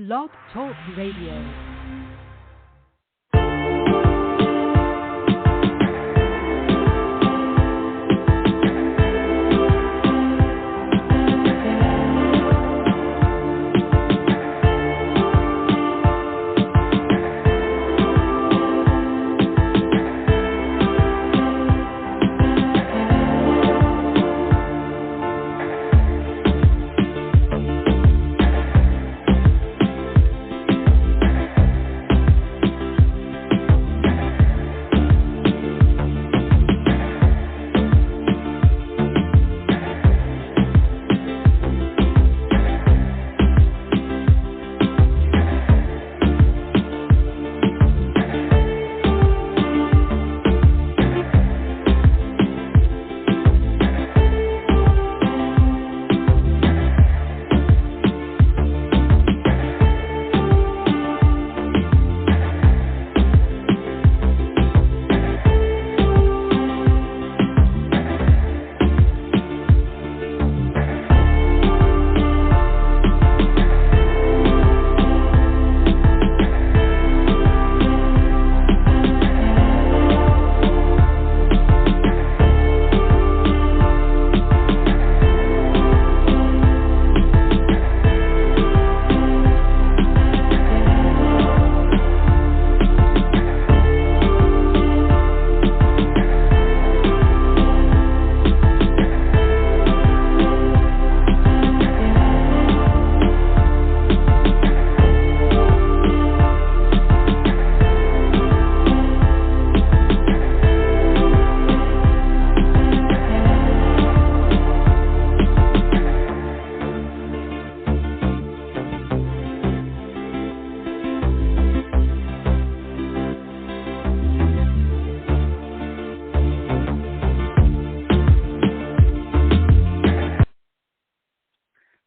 Blog Talk Radio.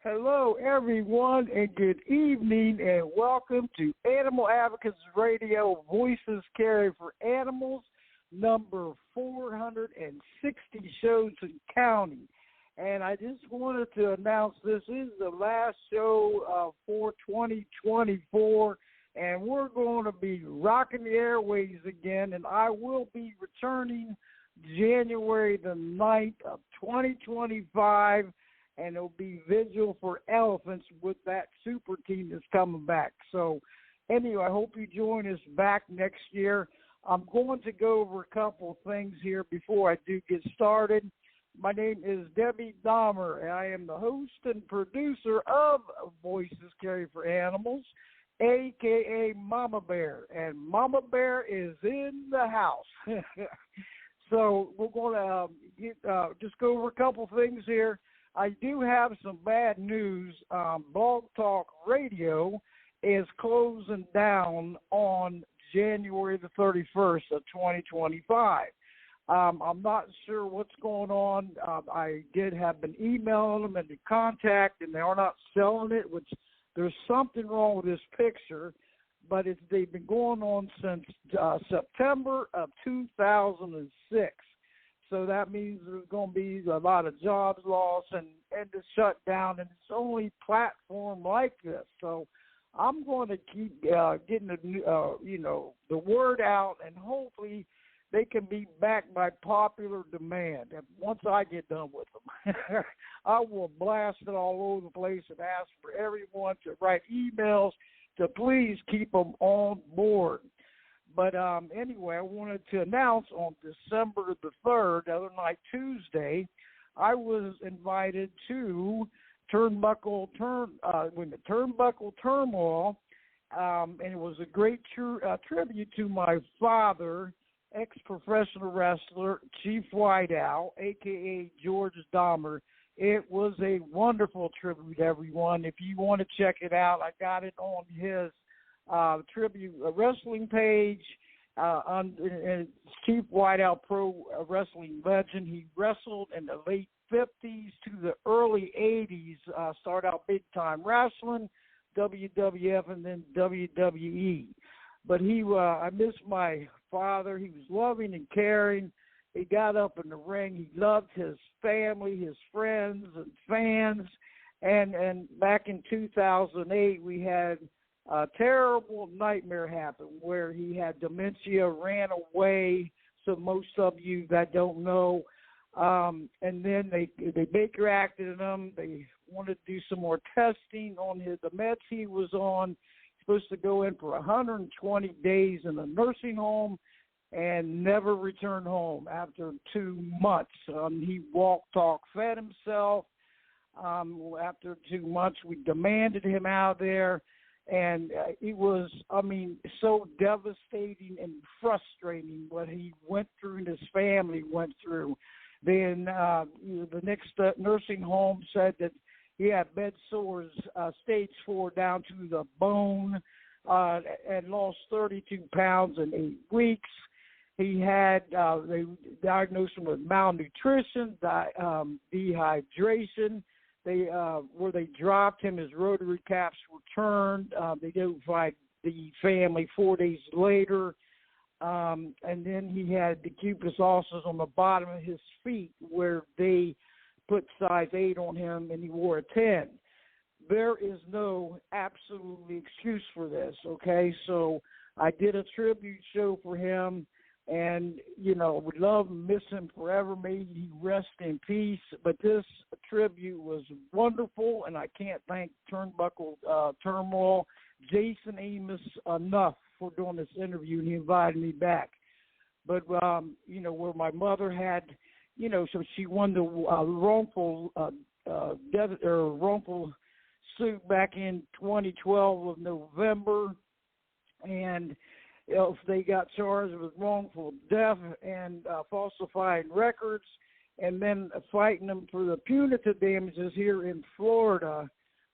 Hello, everyone, and good evening, and welcome to Animal Advocates Radio, Voices Caring for Animals, number 460 shows and counting. And I just wanted to announce this is the last show for 2024, and we're going to be rocking the airways again, and I will be returning January the 9th of 2025, and it'll be Vigil for Elephants with that super team that's coming back. So anyway, I hope you join us back next year. I'm going to go over a couple of things here before I do get started. My name is Debbie Dahmer, and I am the host and producer of Voices Caring for Animals, a.k.a. Mama Bear. And Mama Bear is in the house. So we're going to just go over a couple of things here. I do have some bad news. Blog Talk Radio is closing down on January the 31st of 2025. I'm not sure what's going on. I have been emailing them and in contact, and they are not selling it, which there's something wrong with this picture, but they've been going on since September of 2006. So that means there's going to be a lot of jobs lost and to shut down, and it's only platform like this. So I'm going to keep getting the word out, and hopefully they can be back by popular demand. And once I get done with them, I will blast it all over the place and ask for everyone to write emails to please keep them on board. But anyway, I wanted to announce on December the 3rd, the other night, Tuesday, I was invited to Turnbuckle Turmoil, and it was a great tribute to my father, ex-professional wrestler, Chief White Owl, a.k.a. George Dahmer. It was a wonderful tribute, everyone. If you want to check it out, I got it on his tribute wrestling page on Chief White Owl Pro Wrestling Legend. He wrestled in the late 50s to the early 80s, started out big-time wrestling, WWF, and then WWE. But I miss my father. He was loving and caring. He got up in the ring. He loved his family, his friends, and fans. And back in 2008, we had a terrible nightmare happened where he had dementia, ran away. So most of you that don't know, and then they Baker acted him. They wanted to do some more testing on the meds he was on. Supposed to go in for 120 days in a nursing home and never returned home after 2 months. He walked, talked, fed himself. After 2 months, we demanded him out of there. And it was, so devastating and frustrating what he went through and his family went through. Then the next nursing home said that he had bed sores, stage 4 down to the bone, and lost 32 pounds in 8 weeks. He had, they diagnosed him with malnutrition, dehydration. Where they dropped him, his rotary caps were turned. They notified the family 4 days later. And then he had the decubitus ulcers on the bottom of his feet where they put size 8 on him and he wore a 10. There is no absolutely excuse for this, okay? So I did a tribute show for him. And, would love and miss him forever. May he rest in peace. But this tribute was wonderful, and I can't thank Turnbuckle Turmoil, Jason Amos, enough for doing this interview, and he invited me back. But, where my mother had, so she won the wrongful death or wrongful suit back in 2012 of November, and if they got charged with wrongful death and falsifying records, and then fighting them for the punitive damages here in Florida,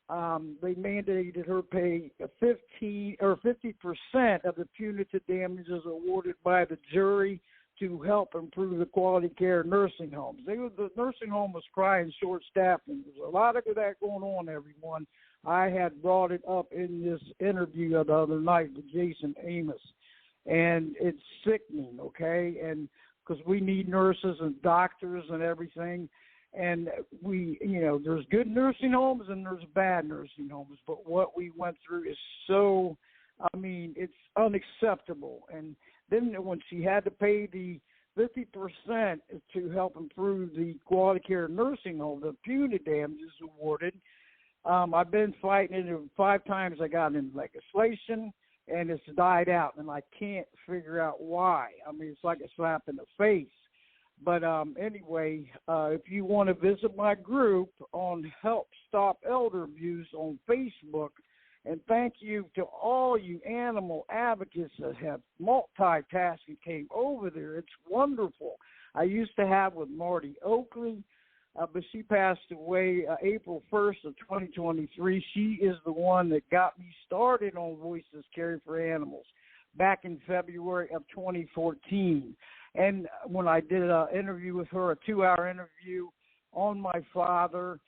they mandated her pay 50% of the punitive damages awarded by the jury to help improve the quality care nursing homes. The nursing home was crying short staffing. There's a lot of that going on, everyone. I had brought it up in this interview the other night with Jason Amos. And it's sickening, okay? And because we need nurses and doctors and everything. And there's good nursing homes and there's bad nursing homes. But what we went through is so, it's unacceptable. And then when she had to pay the 50% to help improve the quality care nursing home, the punitive damages awarded, I've been fighting it 5 times. I got in legislation. And it's died out, and I can't figure out why. It's like a slap in the face. But anyway, if you want to visit my group on Help Stop Elder Abuse on Facebook, and thank you to all you animal advocates that have multitasking came over there. It's wonderful. I used to have with Marty Oakley, but she passed away April 1st of 2023. She is the one that got me started on Voices Caring for Animals back in February of 2014. And when I did an interview with her, a 2-hour interview on my father,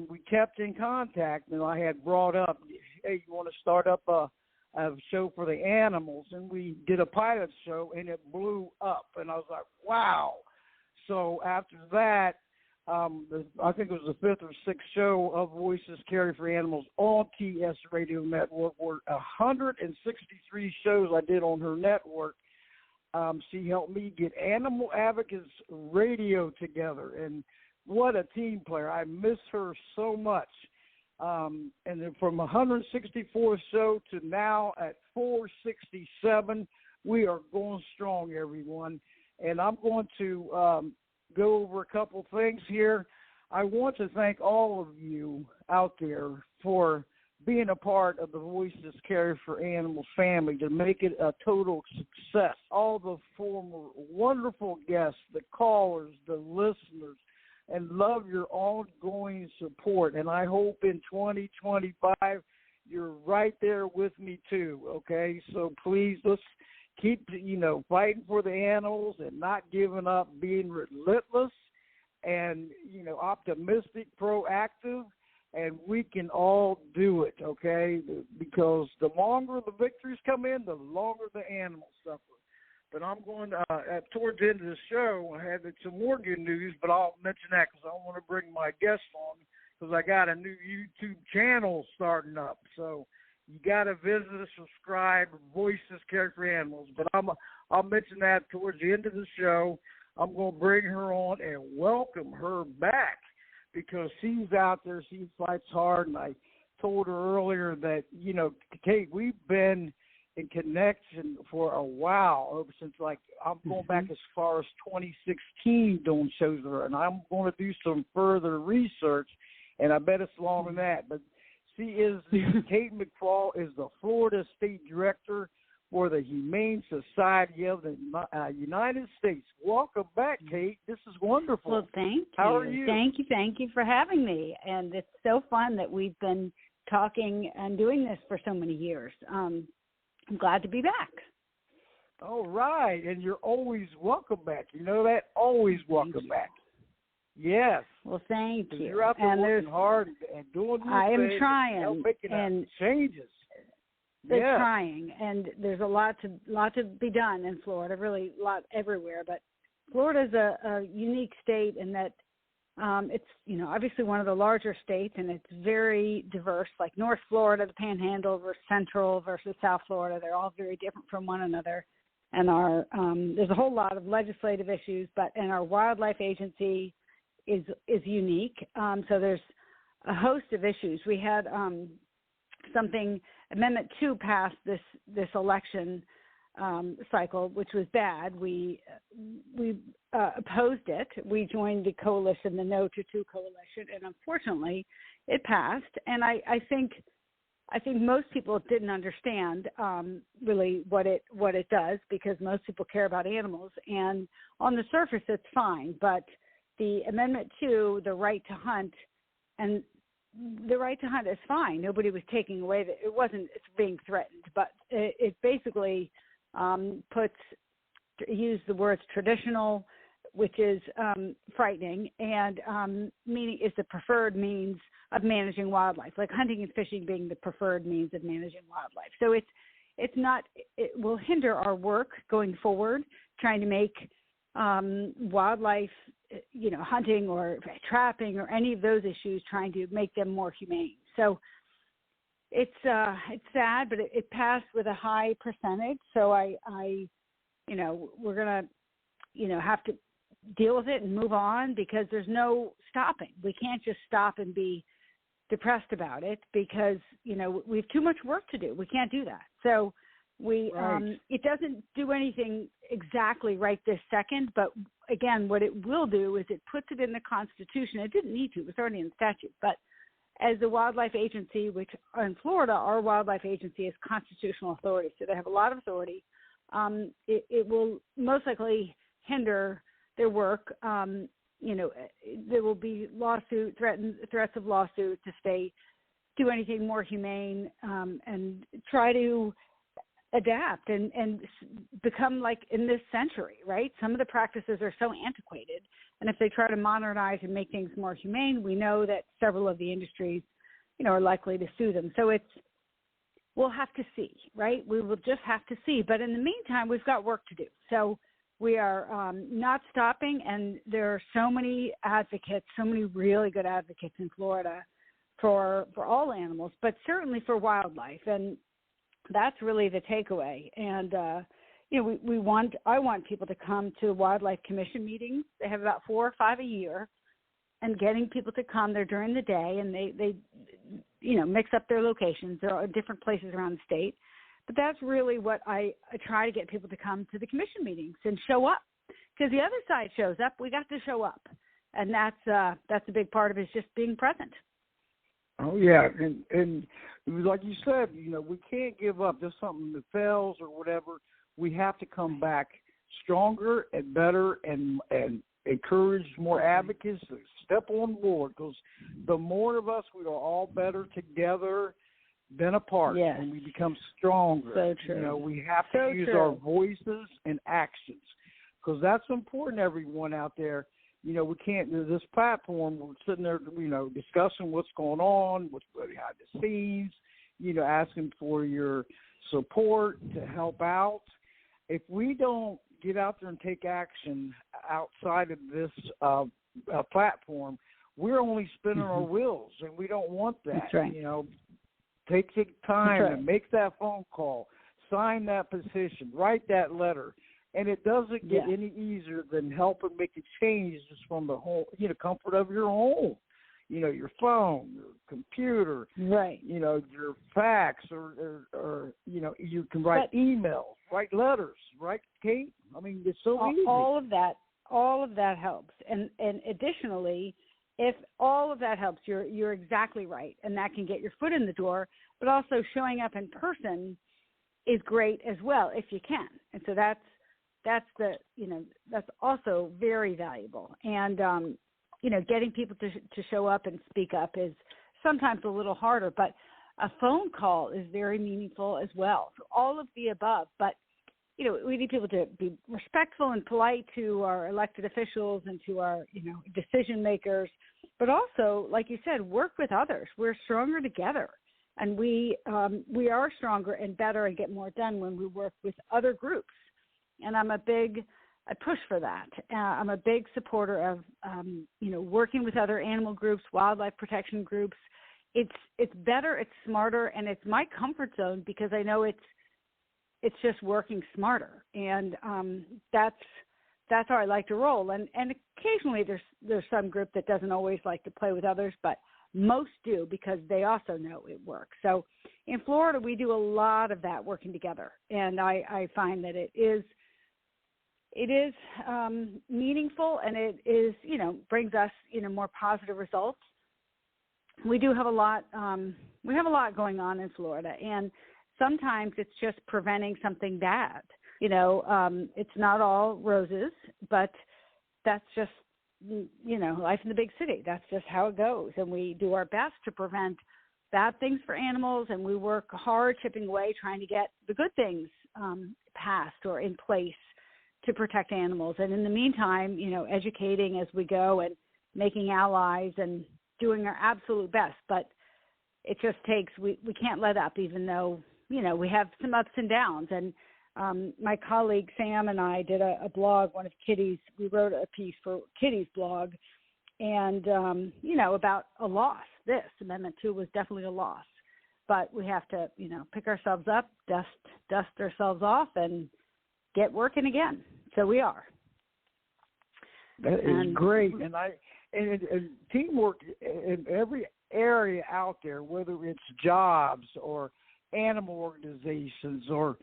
we kept in contact, and I had brought up, hey, you want to start up a show for the animals? And we did a pilot show, and it blew up. And I was like, wow. So after that, I think it was the 5th or 6th show of Voices Caring for Animals on TS Radio Network, were 163 shows I did on her network. She helped me get Animal Advocates Radio together, and what a team player. I miss her so much. And then from 164th show to now at 467, we are going strong, everyone. And I'm going to go over a couple things here. I want to thank all of you out there for being a part of the Voices Caring for Animals family to make it a total success. All the former wonderful guests, the callers, the listeners, and love your ongoing support. And I hope in 2025 you're right there with me too, okay? So please, let's keep, fighting for the animals and not giving up, being relentless and, optimistic, proactive, and we can all do it, okay? Because the longer the victories come in, the longer the animals suffer. But I'm going to, towards the end of the show, I have some more good news, but I'll mention that because I want to bring my guest on because I got a new YouTube channel starting up. So you got to visit and subscribe, Voices Caring for Animals. But I'll mention that towards the end of the show. I'm going to bring her on and welcome her back because she's out there. She fights hard, and I told her earlier that, you know, Kate, we've been in connection for a while, ever since, like, I'm going back as far as 2016 doing shows with her, and I'm going to do some further research, and I bet it's longer than that. But she is, Kate MacFall is the Florida State Director for the Humane Society of the United States. Welcome back, Kate. This is wonderful. Well, thank you. How are you? Thank you for having me. And it's so fun that we've been talking and doing this for so many years. I'm glad to be back. All right. And you're always welcome back. You know that? Always welcome back. Yes. Well, thank you. You're out there working hard and doing your I am thing trying. and making changes. They're trying, and there's a lot to be done in Florida, really a lot everywhere. But Florida is a unique state in that it's, you know, obviously one of the larger states, and it's very diverse, like North Florida, the Panhandle versus Central versus South Florida. They're all very different from one another. And there's a whole lot of legislative issues, and our wildlife agency is unique. So there's a host of issues. We had Amendment 2 passed this election cycle, which was bad. We opposed it. We joined the coalition, the No to 2 coalition, and unfortunately, it passed. And I think most people didn't understand really what it does, because most people care about animals, and on the surface it's fine. But the Amendment 2, the right to hunt, and the right to hunt is fine. Nobody was taking away that. It's being threatened, but it basically use the words traditional, which is frightening, and meaning is the preferred means of managing wildlife, like hunting and fishing being the preferred means of managing wildlife. So it will hinder our work going forward, trying to make wildlife, you know, hunting or trapping or any of those issues, trying to make them more humane. So it's sad, but it passed with a high percentage. So I you know, we're gonna, you know, have to deal with it and move on, because there's no stopping. We can't just stop and be depressed about it, because, you know, we have too much work to do. We can't do that. So it doesn't do anything exactly right this second, but again, what it will do is it puts it in the Constitution. It didn't need to; it was already in the statute. But as the wildlife agency, which in Florida, our wildlife agency is constitutional authority, so they have a lot of authority. It will most likely hinder their work. You know, there will be threats of lawsuits if they do anything more humane, and try to adapt and become like in this century, right? Some of the practices are so antiquated, and if they try to modernize and make things more humane, we know that several of the industries, you know, are likely to sue them. So we'll have to see, right? We will just have to see. But in the meantime, we've got work to do. So we are not stopping, and there are so many advocates, so many really good advocates in Florida for all animals, but certainly for wildlife. And that's really the takeaway. And, you know, I want people to come to Wildlife Commission meetings. They have about 4 or 5 a year, and getting people to come there during the day, and they you know, mix up their locations. There are different places around the state. But that's really what I try to get people to come to the commission meetings and show up, because the other side shows up. We got to show up. And that's a big part of it, is just being present. Oh, yeah, and like you said, you know, we can't give up. There's something that fails or whatever. We have to come back stronger and better, and encourage more advocates to step on board, because the more of us, we are all better together than apart, and we become stronger. So true. You know, we have to use our voices and actions, because that's important, everyone out there. You know, we can't do this platform. We're sitting there, you know, discussing what's going on, what's behind the scenes, you know, asking for your support to help out. If we don't get out there and take action outside of this platform, we're only spinning our wheels, and we don't want that. That's right. You know, Take the time right. and make that phone call, sign that petition, write that letter. And it doesn't get any easier than helping make a change just from the home, comfort of your home. Your phone, your computer, right? Your fax, or you can write emails, write letters, right, Kate? I mean, it's so easy. All of that helps. And additionally, if all of that helps, you're exactly right, and that can get your foot in the door. But also showing up in person is great as well if you can. And so that's also very valuable. And getting people to show up and speak up is sometimes a little harder, but a phone call is very meaningful as well. So all of the above, but we need people to be respectful and polite to our elected officials and to our decision makers, but also, like you said, work with others. We're stronger together, and we are stronger and better and get more done when we work with other groups. And I push for that. I'm a big supporter of, working with other animal groups, wildlife protection groups. It's better, it's smarter, and it's my comfort zone because I know it's just working smarter. And that's how I like to roll. And occasionally there's some group that doesn't always like to play with others, but most do because they also know it works. So in Florida, we do a lot of that working together, and I find that it is meaningful, and it is, brings us, more positive results. We do have a lot going on in Florida, and sometimes it's just preventing something bad. It's not all roses, but that's just, life in the big city. That's just how it goes. And we do our best to prevent bad things for animals, and we work hard chipping away trying to get the good things passed or in place to protect animals. And in the meantime, educating as we go and making allies and doing our absolute best. But it just takes, we can't let up, even though, we have some ups and downs. And my colleague Sam and I did a blog, one of Kitty's, we wrote a piece for Kitty's blog, and, about a loss. This Amendment 2 was definitely a loss. But we have to, pick ourselves up, dust ourselves off, and get working again. So we are. That is great. And teamwork in every area out there, whether it's jobs or animal organizations or,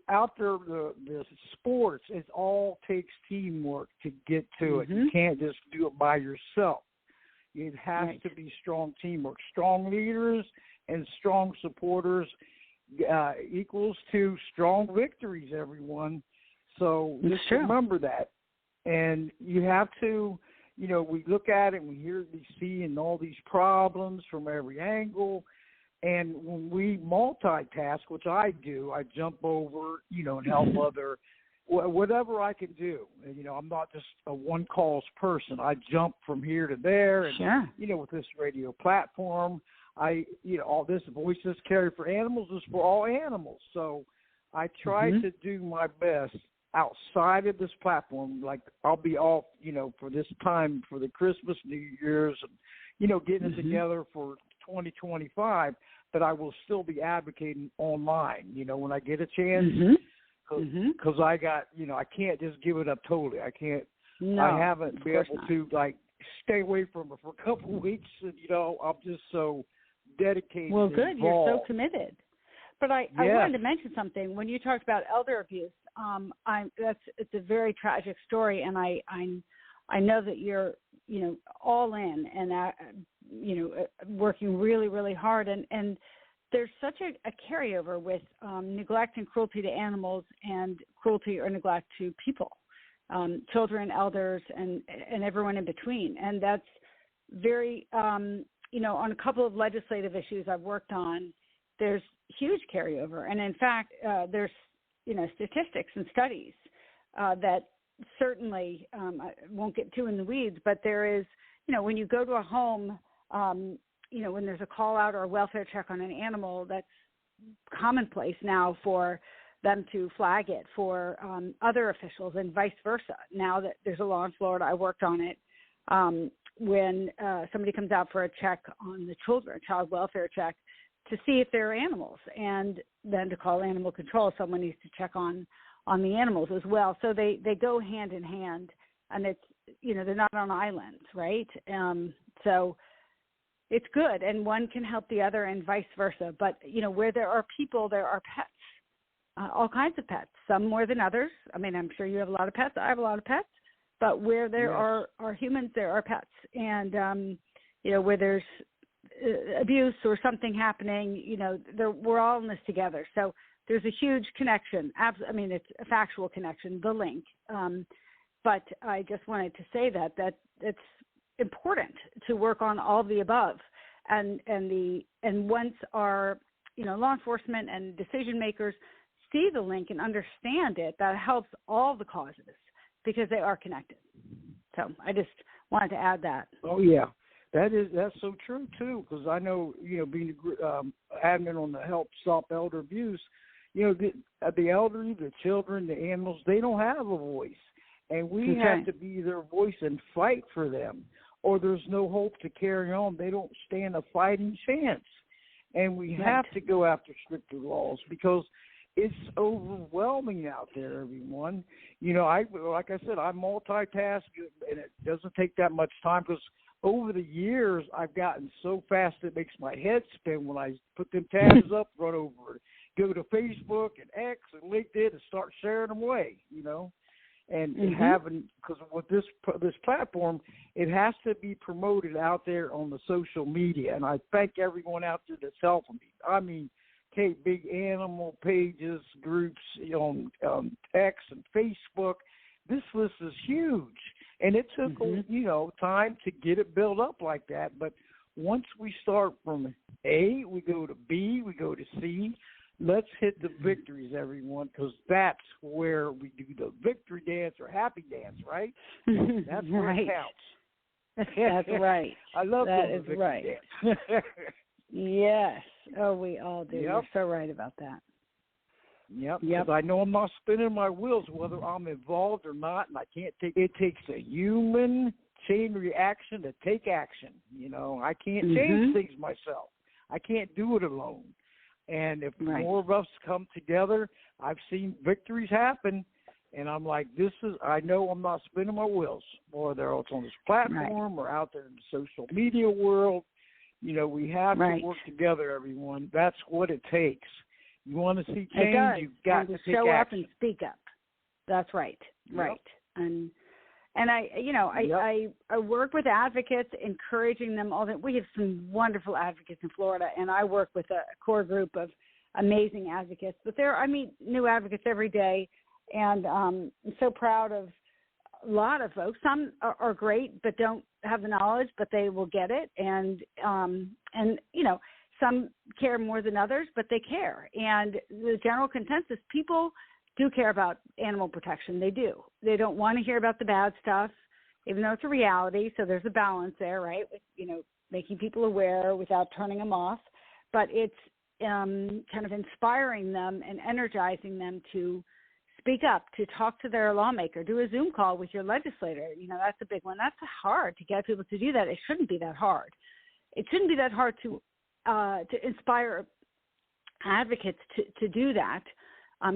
out there, the sports, it all takes teamwork to get to it. You can't just do it by yourself. It has to be strong teamwork. Strong leaders and strong supporters equals to strong victories, everyone. So just remember that. And you have to, we look at it and we see and all these problems from every angle. And when we multitask, which I do, I jump over, and help other, whatever I can do. And, I'm not just a one-calls person. I jump from here to there. And, with this radio platform, all this Voices Carry for Animals is for all animals. So I try to do my best outside of this platform. Like I'll be off, for this time for the Christmas, New Year's, and, getting it together for 2025, but I will still be advocating online, when I get a chance, because I got, I can't just give it up totally. I can't, I haven't been able to stay away from it for a couple of weeks, and, I'm just so dedicated. Well, good. Involved. You're so committed. But I wanted to mention something. When you talked about elder abuse, it's a very tragic story, and I know that you're, all in and, working really, really hard. And there's such a carryover with neglect and cruelty to animals and cruelty or neglect to people, children, elders, and everyone in between. And that's very, on a couple of legislative issues I've worked on, there's huge carryover. And in fact, there's, statistics and studies that certainly, I won't get too in the weeds, but there is, when you go to a home, when there's a call out or a welfare check on an animal, that's commonplace now for them to flag it for other officials and vice versa. Now that there's a law in Florida, I worked on it, when somebody comes out for a check on the children, a child welfare check, to see if they're animals, and then to call animal control. Someone needs to check on the animals as well. So they go hand in hand, and it's, they're not on islands, right? So it's good, and one can help the other and vice versa. But, where there are people, there are pets, all kinds of pets, some more than others. I mean, I'm sure you have a lot of pets. I have a lot of pets. But where there are humans, there are pets. And, where there's abuse or something happening, we're all in this together. So there's a huge connection. It's a factual connection, the link. But I just wanted to say that it's important to work on all the above. And once our, law enforcement and decision makers see the link and understand it, that helps all the causes because they are connected. So I just wanted to add that. Oh, yeah. That's so true, too, because I know, being admin on the Help Stop Elder Abuse, the elderly, the children, the animals, they don't have a voice. And we have to be their voice and fight for them, or there's no hope to carry on. They don't stand a fighting chance. And we have to go after stricter laws because it's overwhelming out there, everyone. Like I said, I multitask, and it doesn't take that much time because over the years I've gotten so fast it makes my head spin when I put them tabs up, run over, go to Facebook and X and LinkedIn and start sharing them away, And having, because with this platform, it has to be promoted out there on the social media. And I thank everyone out there that's helping me. I mean, big animal pages, groups on X and Facebook. This list is huge. And it took, time to get it built up like that. But once we start from A, we go to B, we go to C. Let's hit the victories, everyone, because that's where we do the victory dance or happy dance, right? That's where it counts. That's right. I love that. The victory dance. Yes. Oh, we all do. Yep. You're so right about that. Yep. Because I know I'm not spinning my wheels whether I'm involved or not, and I can't take. It takes a human chain reaction to take action. I can't change things myself. I can't do it alone. And if more of us come together, I've seen victories happen, and I'm like, I know I'm not spinning my wheels, whether it's on this platform or out there in the social media world. We have to work together, everyone. That's what it takes. You want to see change, you've got to take show action. up and speak up. That's right. Yep. Right. And I work with advocates, encouraging them all that. We have some wonderful advocates in Florida, and I work with a core group of amazing advocates. But I meet new advocates every day, and I'm so proud of a lot of folks. Some are great, but don't have the knowledge, but they will get it. And some care more than others, but they care. And the general consensus, people do care about animal protection. They do. They don't want to hear about the bad stuff, even though it's a reality. So there's a balance there, right? With, making people aware without turning them off. But it's kind of inspiring them and energizing them to speak up, to talk to their lawmaker, do a Zoom call with your legislator. That's a big one. That's hard to get people to do that. It shouldn't be that hard. It shouldn't be that hard to inspire advocates to do that.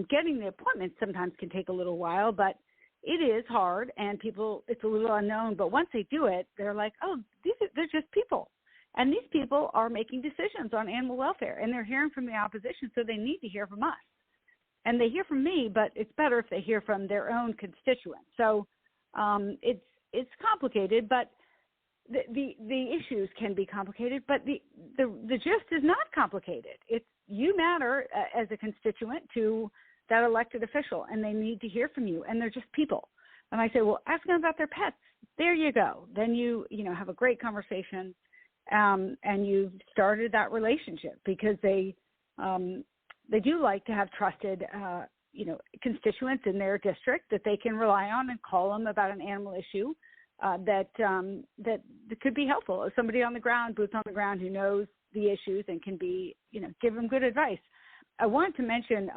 Getting the appointments sometimes can take a little while, but it is hard, and it's a little unknown. But once they do it, they're like, oh, they're just people. And these people are making decisions on animal welfare, and they're hearing from the opposition, so they need to hear from us. And they hear from me, but it's better if they hear from their own constituents. So it's complicated, but the issues can be complicated, but the gist is not complicated. It's you matter as a constituent to that elected official, and they need to hear from you, and they're just people. And I say, well, ask them about their pets. There you go. Then you have a great conversation, and you've started that relationship because they do like to have trusted constituents in their district that they can rely on and call them about an animal issue. That could be helpful. Somebody on the ground, boots on the ground, who knows the issues and can be, give them good advice. I wanted to mention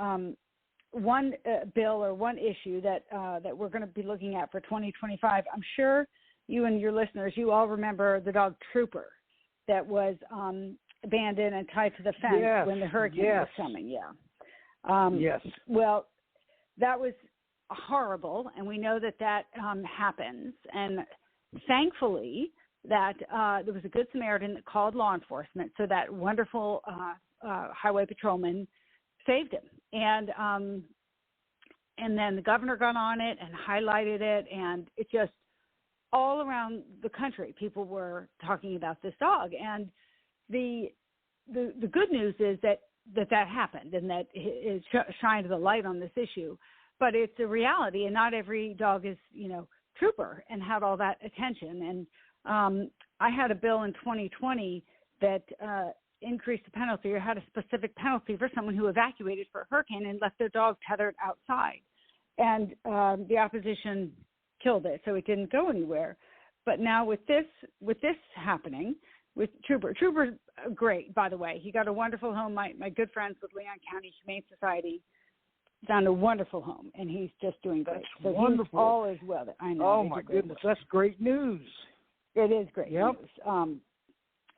one bill or one issue that we're going to be looking at for 2025. I'm sure you and your listeners, you all remember the dog Trooper that was abandoned and tied to the fence when the hurricane was coming. Yes. Well, that was horrible, and we know that happens. And thankfully, that there was a good Samaritan that called law enforcement, so that wonderful highway patrolman saved him. And then the governor got on it and highlighted it, and it just all around the country, people were talking about this dog. And the good news is that happened, and that it shined the light on this issue. But it's a reality, and not every dog is, trooper and had all that attention. And I had a bill in 2020 that increased the penalty, or had a specific penalty for someone who evacuated for a hurricane and left their dog tethered outside. And the opposition killed it, so it didn't go anywhere. But now with this happening, with Trooper's great, by the way. He got a wonderful home. My good friends with Leon County Humane Society found a wonderful home, and he's just doing great. That's wonderful. All is well. I know. Oh, my goodness. That's great news. It is great news.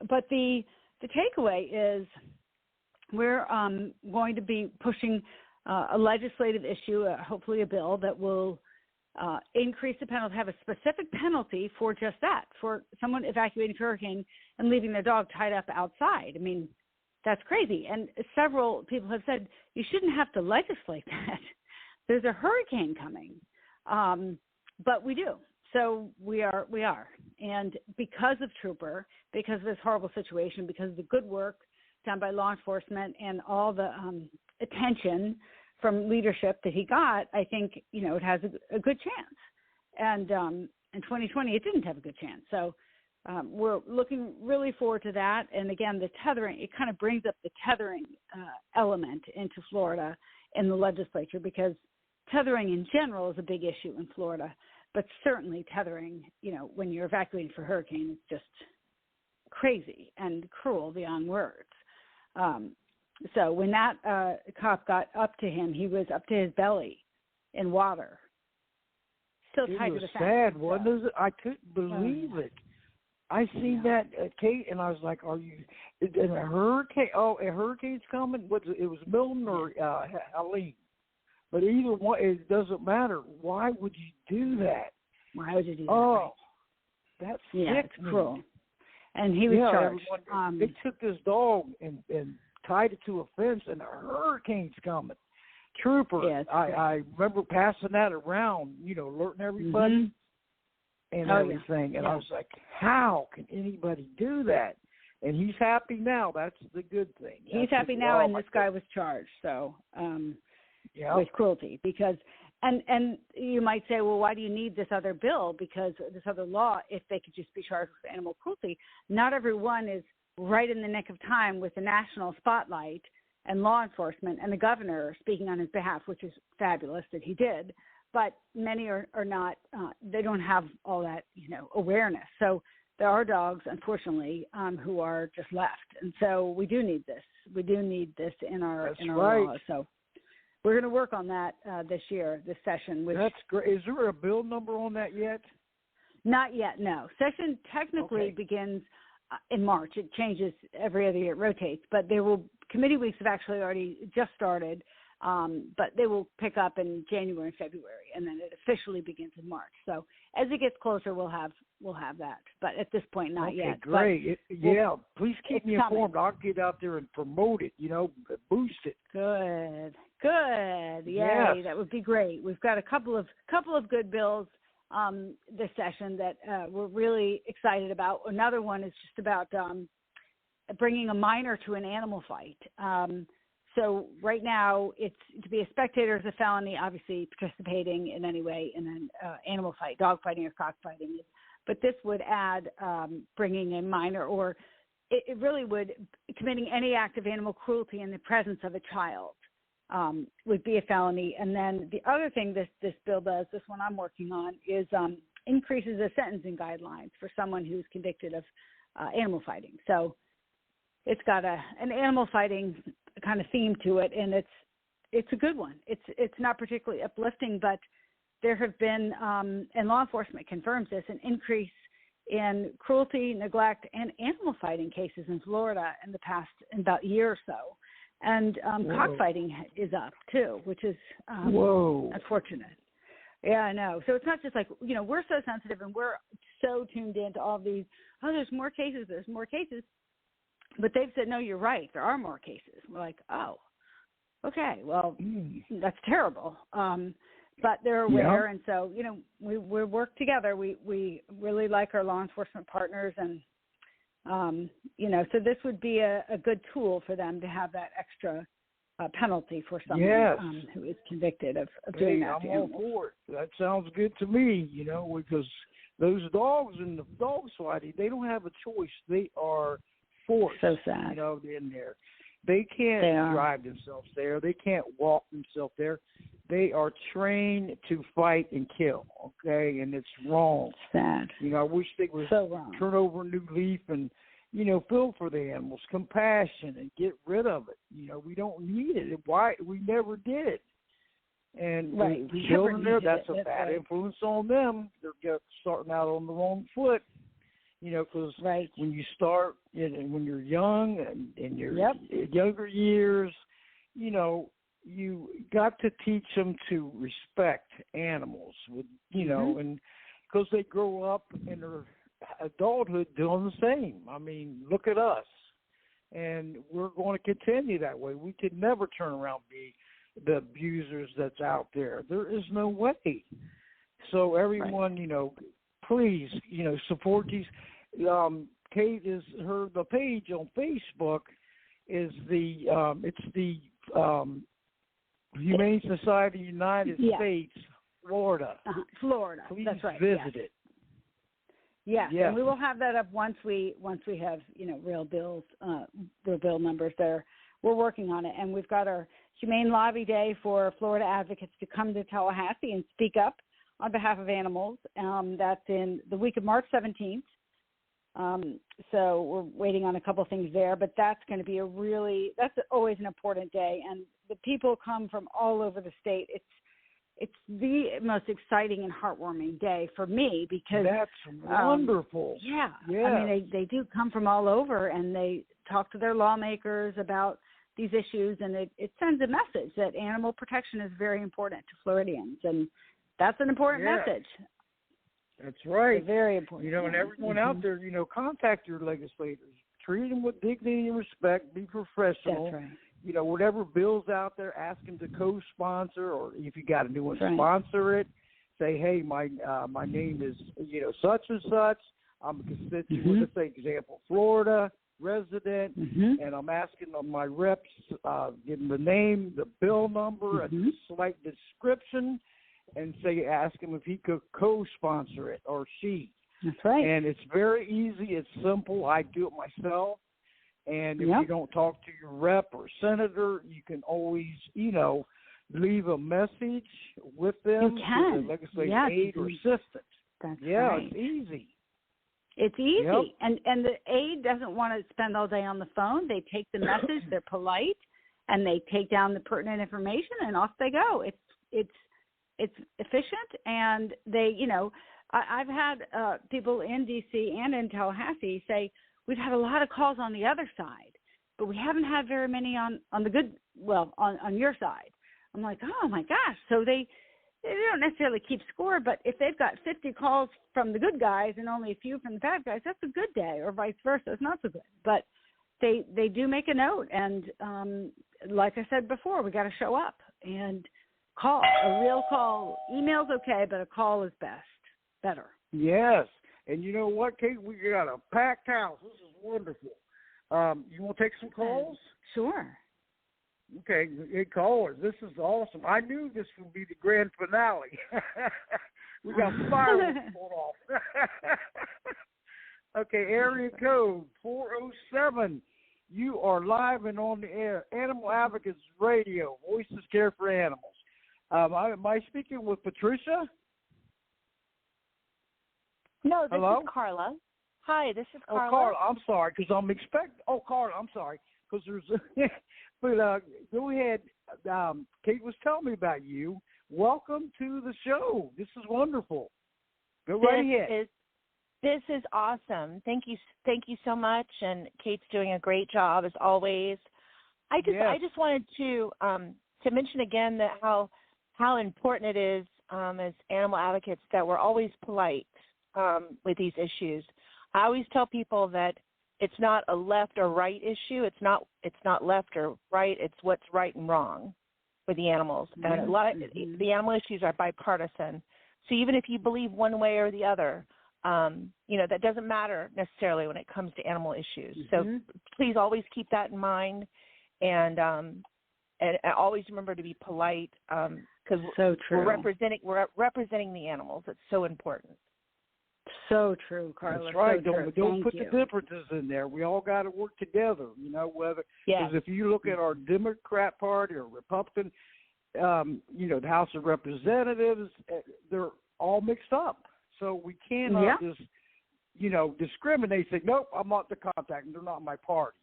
But the takeaway is we're going to be pushing a legislative issue, hopefully a bill that will increase the penalty, have a specific penalty for just that, for someone evacuating a hurricane and leaving their dog tied up outside. I mean, that's crazy. And several people have said you shouldn't have to legislate that. There's a hurricane coming. But we do. So we are. And because of Trooper, because of this horrible situation, because of the good work done by law enforcement and all the attention from leadership that he got, I think, it has a good chance. And in 2020, it didn't have a good chance. So we're looking really forward to that. And again, the tethering, it kind of brings up the tethering element into Florida in the legislature, because tethering in general is a big issue in Florida. But certainly tethering, when you're evacuating for a hurricane, is just crazy and cruel beyond words. So when that cop got up to him, he was up to his belly in water, still tied to the fence. It was sad, wasn't it? I couldn't believe it. I seen that, Kate, and I was like, "Are you in a hurricane? Oh, a hurricane's coming." It was Milton or Helene. But either one, it doesn't matter. Why would you do that? Why would you do that? Oh, that's sick. It's cruel. And he was charged. They took this dog and tied it to a fence, and a hurricane's coming. Trooper, I remember passing that around, alerting everybody and everything. And I was like, how can anybody do that? And he's happy now. That's the good thing. He's happy now, and this guy was charged. So with cruelty, because and you might say, well, why do you need this other bill? Because this other law, if they could just be charged with animal cruelty. Not everyone is right in the nick of time with the national spotlight and law enforcement and the governor speaking on his behalf, which is fabulous that he did. But many are not. They don't have all that awareness. So there are dogs, unfortunately, who are just left, and so we do need this. We do need this in our laws. So we're going to work on that this session. That's great. Is there a bill number on that yet? Not yet, no. Session technically begins in March. It changes every other year. It rotates. But committee weeks have actually already just started, but they will pick up in January and February, and then it officially begins in March. So as it gets closer, we'll have that. But at this point, not yet. Great. Please keep me informed. I'll get out there and promote it, boost it. Good. Yay, yes. That would be great. We've got a couple of good bills this session that we're really excited about. Another one is just about bringing a minor to an animal fight. So right now, it's to be a spectator is a felony, obviously participating in any way in an animal fight, dog fighting or cockfighting. But this would add bringing a minor, or it really would, committing any act of animal cruelty in the presence of a child would be a felony. And then the other thing this bill does, this one I'm working on, is increases the sentencing guidelines for someone who's convicted of animal fighting. So it's got an animal fighting kind of theme to it, and it's a good one. It's not particularly uplifting, but there have been, and law enforcement confirms this, an increase in cruelty, neglect, and animal fighting cases in Florida in the past about a year or so. And cockfighting is up, too, which is unfortunate. Yeah, I know. So it's not just like, we're so sensitive and we're so tuned into all these, there's more cases. But they've said, no, you're right. There are more cases. We're like, oh, okay, well, that's terrible. But they're aware, and so, we work together. We really like our law enforcement partners, and, so this would be a good tool for them to have that extra penalty for someone who is convicted of doing that. I'm all for it. That sounds good to me, because those dogs in the dog society, they don't have a choice. They are forced, so sad. In there. They can't drive themselves there. They can't walk themselves there. They are trained to fight and kill, okay? And it's wrong. Sad. I wish they would turn over a new leaf and, feel for the animals, compassion, and get rid of it. We don't need it. Why? We never did. And the children there, that's a bad influence on them. They're starting out on the wrong foot. Because when you start, when you're young and in your younger years, you got to teach them to respect animals, and because they grow up in their adulthood doing the same. I mean, look at us, and we're going to continue that way. We could never turn around and be the abusers that's out there. There is no way. So everyone, please, support these. Kate the page on Facebook is it's the Humane Society United States, Florida. Florida. Please that's right. visit it. Yes, and we will have that up once we have real bill numbers there. We're working on it, and we've got our Humane Lobby Day for Florida advocates to come to Tallahassee and speak up on behalf of animals. That's in the week of March 17th. So we're waiting on a couple of things there, but that's going to be that's always an important day. And the people come from all over the state. It's the most exciting and heartwarming day for me because that's wonderful. Yeah. I mean, they do come from all over and they talk to their lawmakers about these issues, and it sends a message that animal protection is very important to Floridians. And that's an important message. That's right. It's very important. And everyone out there, contact your legislators. Treat them with dignity and respect. Be professional. That's right. Whatever bill's out there, ask them to co-sponsor, or if you got a new one, sponsor it. Say, hey, my name is, such and such. I'm a constituent, let's say, example, Florida resident, and I'm asking my reps, give them the name, the bill number, a slight description, and ask him if he could co-sponsor it or she. That's right. And it's very easy. It's simple. I do it myself. And if you don't talk to your rep or senator, you can always, leave a message with them. You can. To the legislative aid or assistant. That's right. It's easy. It's easy. And the aide doesn't want to spend all day on the phone. They take the message. They're polite, and they take down the pertinent information, and off they go. It's efficient, and they, I've had people in D.C. and in Tallahassee say, we've had a lot of calls on the other side, but we haven't had very many on your side. I'm like, oh, my gosh. So they don't necessarily keep score, but if they've got 50 calls from the good guys and only a few from the bad guys, that's a good day, or vice versa. It's not so good. But they do make a note, and like I said before, we got to show up and call. A real call. Email's okay, but a call is better. Yes. And you know what, Kate? We got a packed house. This is wonderful. You want to take some calls? Sure. Okay, hey, callers. This is awesome. I knew this would be the grand finale. We got fireworks going off. Okay, area code 407. You are live and on the air. Animal Advocates Radio, Voices Care for Animals. Am I speaking with Patricia? No, this Hello? is Carla. Hi, this is Carla. Oh, Carla, I'm sorry, because I'm expecting. Oh, Carla, I'm sorry, because there's. But go ahead. Kate was telling me about you. Welcome to the show. This is wonderful. Go right ahead. This is awesome. Thank you so much. And Kate's doing a great job as always. I just wanted to mention again that how important it is as animal advocates that we're always polite with these issues. I always tell people that it's not a left or right issue. It's not left or right. It's what's right and wrong with the animals. Mm-hmm. And a lot of the animal issues are bipartisan. So even if you believe one way or the other, that doesn't matter necessarily when it comes to animal issues. Mm-hmm. So please always keep that in mind, and always remember to be polite because we're representing the animals. It's so important. So true, Carla. That's right. So don't put the differences in there. We all got to work together. Because if you look at our Democrat Party or Republican, the House of Representatives, they're all mixed up. So we cannot just, discriminate. Say, nope, I'm not the contact. They're not my party.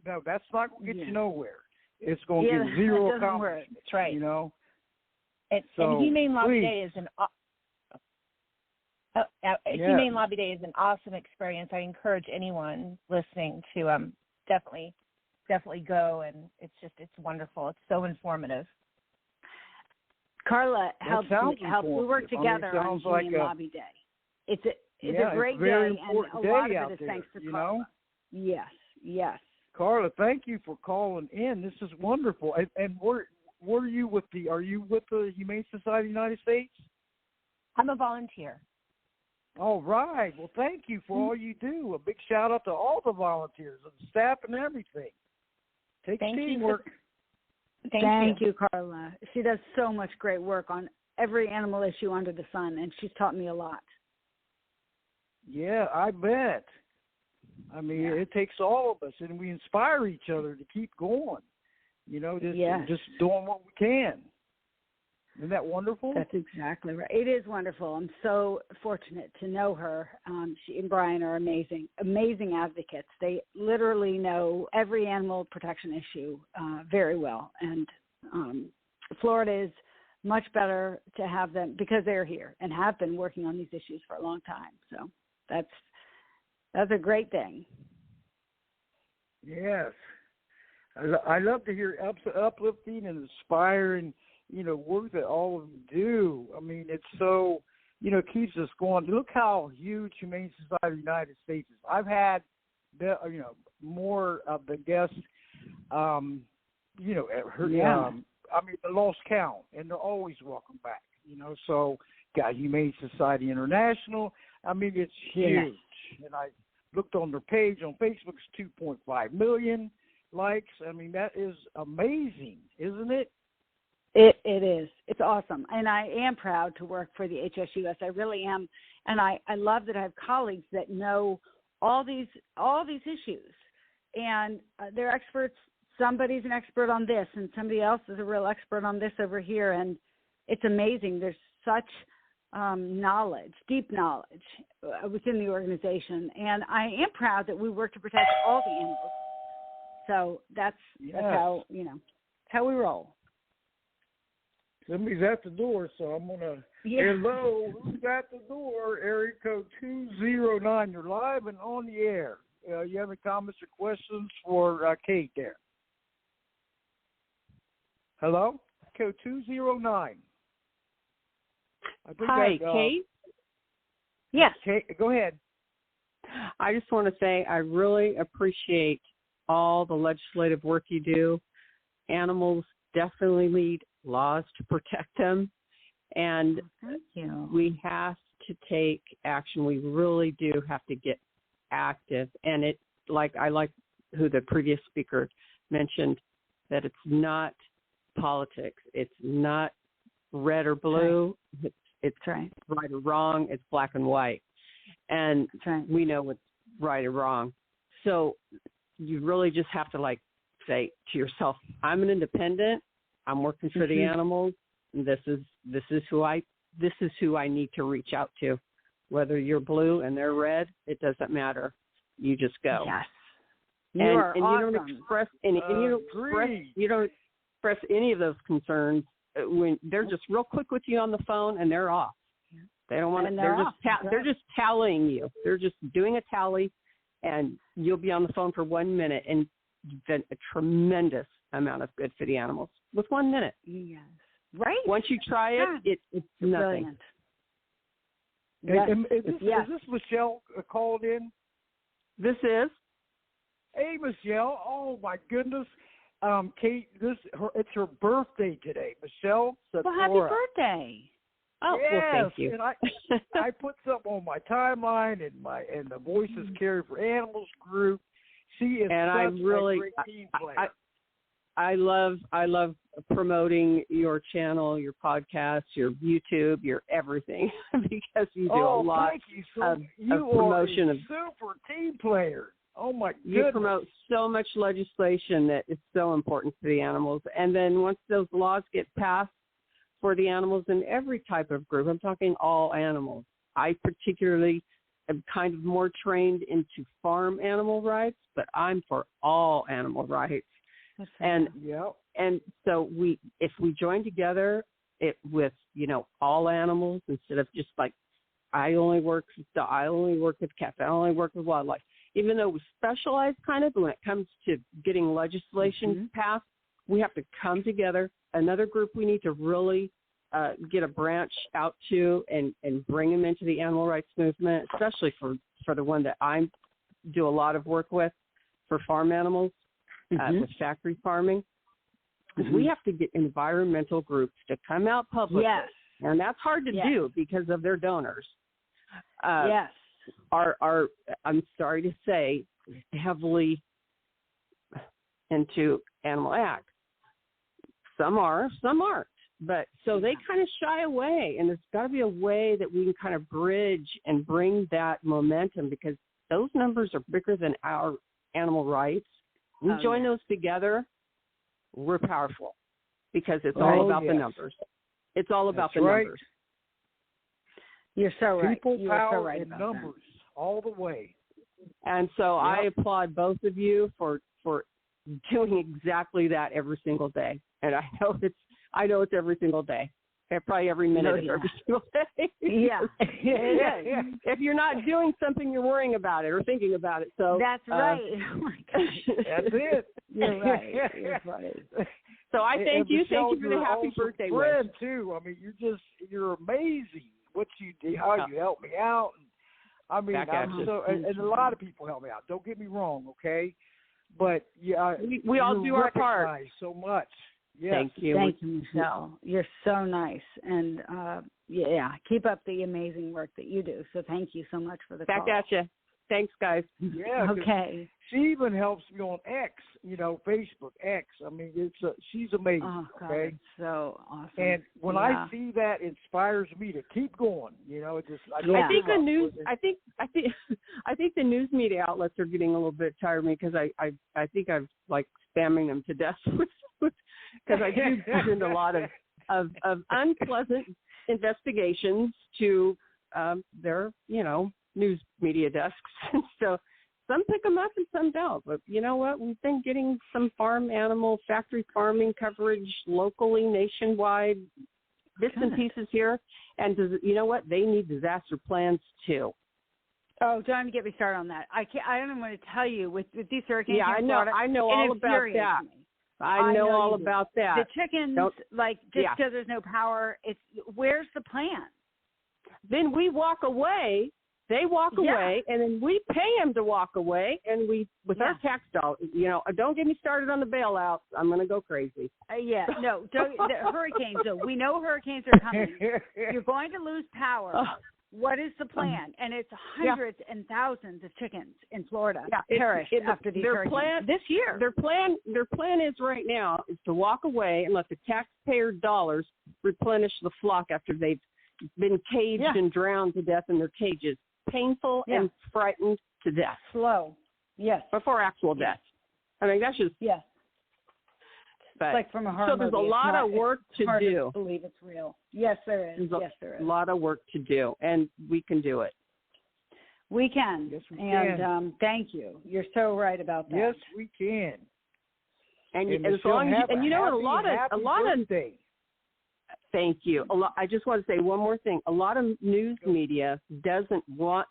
No, that's not going to get you nowhere. It's going to get zero accomplishment. That's right. And Humane Lobby Day is Humane Lobby Day is an awesome experience. I encourage anyone listening to definitely go, and it's wonderful. It's so informative. Carla helps we work together on Humane Lobby Day. It's a great day, and a lot of it is thanks to Carla. Yes. Carla, thank you for calling in. This is wonderful. And are you with the Humane Society of the United States? I'm a volunteer. All right. Well, thank you for all you do. A big shout out to all the volunteers and staff and everything. Take teamwork. Thank you, Carla. She does so much great work on every animal issue under the sun, and she's taught me a lot. Yeah, I bet. I mean, it takes all of us, and we inspire each other to keep going. Just doing what we can. Isn't that wonderful? That's exactly right. It is wonderful. I'm so fortunate to know her. She and Brian are amazing advocates. They literally know every animal protection issue very well. And Florida is much better to have them because they're here and have been working on these issues for a long time. So that's a great thing. Yes. I love to hear uplifting and inspiring work that all of you do. I mean, it's so, keeps us going. Look how huge Humane Society of the United States is. I've had, more of the guests, the lost count, and they're always welcome back, So, got Humane Society International. I mean, it's huge. And I looked on their page on Facebook, it's 2.5 million likes. I mean, that is amazing, isn't it? It is. It's awesome. And I am proud to work for the HSUS. I really am. And I love that I have colleagues that know all these issues. And they're experts. Somebody's an expert on this, and somebody else is a real expert on this over here. And it's amazing. There's such knowledge, deep knowledge within the organization. And I am proud that we work to protect all the animals. So that's how, how we roll. Somebody's at the door, so I'm going to, hello, who's at the door? Area code 209. You're live and on the air. You have any comments or questions for Kate there? Hello? Code 209. Hi, Kate? Yes. Kate, go ahead. I just want to say I really appreciate all the legislative work you do. Animals definitely need laws to protect them, and we have to take action. We really do have to get active, and I like who the previous speaker mentioned, that it's not politics. It's not red or blue. It's right or wrong. It's black and white, and we know what's right or wrong. So you really just have to say to yourself, I'm an independent. I'm working for the animals. This is who I need to reach out to. Whether you're blue and they're red, it doesn't matter. You just go. Yes. You don't express any. You don't express any of those concerns when they're just real quick with you on the phone and they're off. They don't want to. They're just tallying you. They're just doing a tally, and you'll be on the phone for 1 minute, and you've done a tremendous amount of good for the animals with 1 minute. Yes. Right. Once you try it, it's nothing. Brilliant. Is this Michelle called in? This is. Hey, Michelle. Oh my goodness. Kate, it's her birthday today. Michelle. Well, happy birthday. Oh, yes, well, thank you. And I put something on my timeline and the Voices Carry for Animals group. She is a great team player. I love promoting your channel, your podcast, your YouTube, your everything because you do a lot of promotion. Are a super team player. Oh my goodness. You promote so much legislation that is so important to the animals. And then once those laws get passed for the animals in every type of group, I'm talking all animals. I particularly am kind of more trained into farm animal rights, but I'm for all animal rights. And so if we join together with all animals instead of just like I only work with cats, I only work with wildlife. Even though we specialize kind of when it comes to getting legislation passed, we have to come together. Another group we need to really get a branch out to and bring them into the animal rights movement, especially for the one that I do a lot of work with for farm animals, with factory farming. We have to get environmental groups to come out publicly. Yes. And that's hard to do because of their donors. Yes. Are I'm sorry to say, heavily into animal acts. Some are, some aren't. But so they kind of shy away, and there's got to be a way that we can kind of bridge and bring that momentum because those numbers are bigger than our animal rights. We join those together, we're powerful because it's all about the numbers. It's all about the numbers. You're so right. People, you power, are so right and about numbers all the way. And so I applaud both of you for doing exactly that every single day. And I know it's every single day. Probably every minute of every single day. If you're not doing something, you're worrying about it or thinking about it. So that's right. Oh my gosh. That's it. You're right. You're right. So I thank you. Michelle, Thank you for the happy birthday wish. Too. I mean, you're amazing. What you do, how you help me out. I mean, and a lot of people help me out. Don't get me wrong, okay? But we all do our part. So much. Yes. Thank you. Thank you, Michelle. You're so nice, and keep up the amazing work that you do. So thank you so much for the call. Back at you. Thanks, guys. Yeah. Okay. She even helps me on X, Facebook X. I mean, she's amazing. Oh, God, okay, it's so awesome. And when I see that, it inspires me to keep going. It just. I think the news. I think the news media outlets are getting a little bit tired of me because I think I've like spamming them to death because I do present a lot of unpleasant investigations to their news media desks. So some pick them up and some don't. But you know what? We've been getting some farm animal, factory farming coverage locally, nationwide, bits and pieces here. And you know what? They need disaster plans too. Oh, don't even get me started on that. I don't even want to tell you with these hurricanes. Yeah, I know all about that. I know all about that. The chickens, just because there's no power, where's the plan? Then we walk away. They walk away, and then we pay them to walk away, and with our tax dollars, don't get me started on the bailouts. I'm going to go crazy. No, the hurricanes, though. We know hurricanes are coming. You're going to lose power. What is the plan? And it's hundreds and thousands of chickens in Florida perished after these hurricanes this year. Their plan is right now is to walk away and let the taxpayer dollars replenish the flock after they've been caged and drowned to death in their cages. Painful and frightened to death. Slow. Yes. Before actual death. I mean, that's just... Yes. But, it's like from a horror so there's movie. A lot of work to do. To believe it's real. Yes, there is. There's a lot of work to do, and we can do it. We can. Yes, we can. And thank you. You're so right about that. Yes, we can. And as long as a lot of Thank you. I just want to say one more thing. A lot of news media doesn't want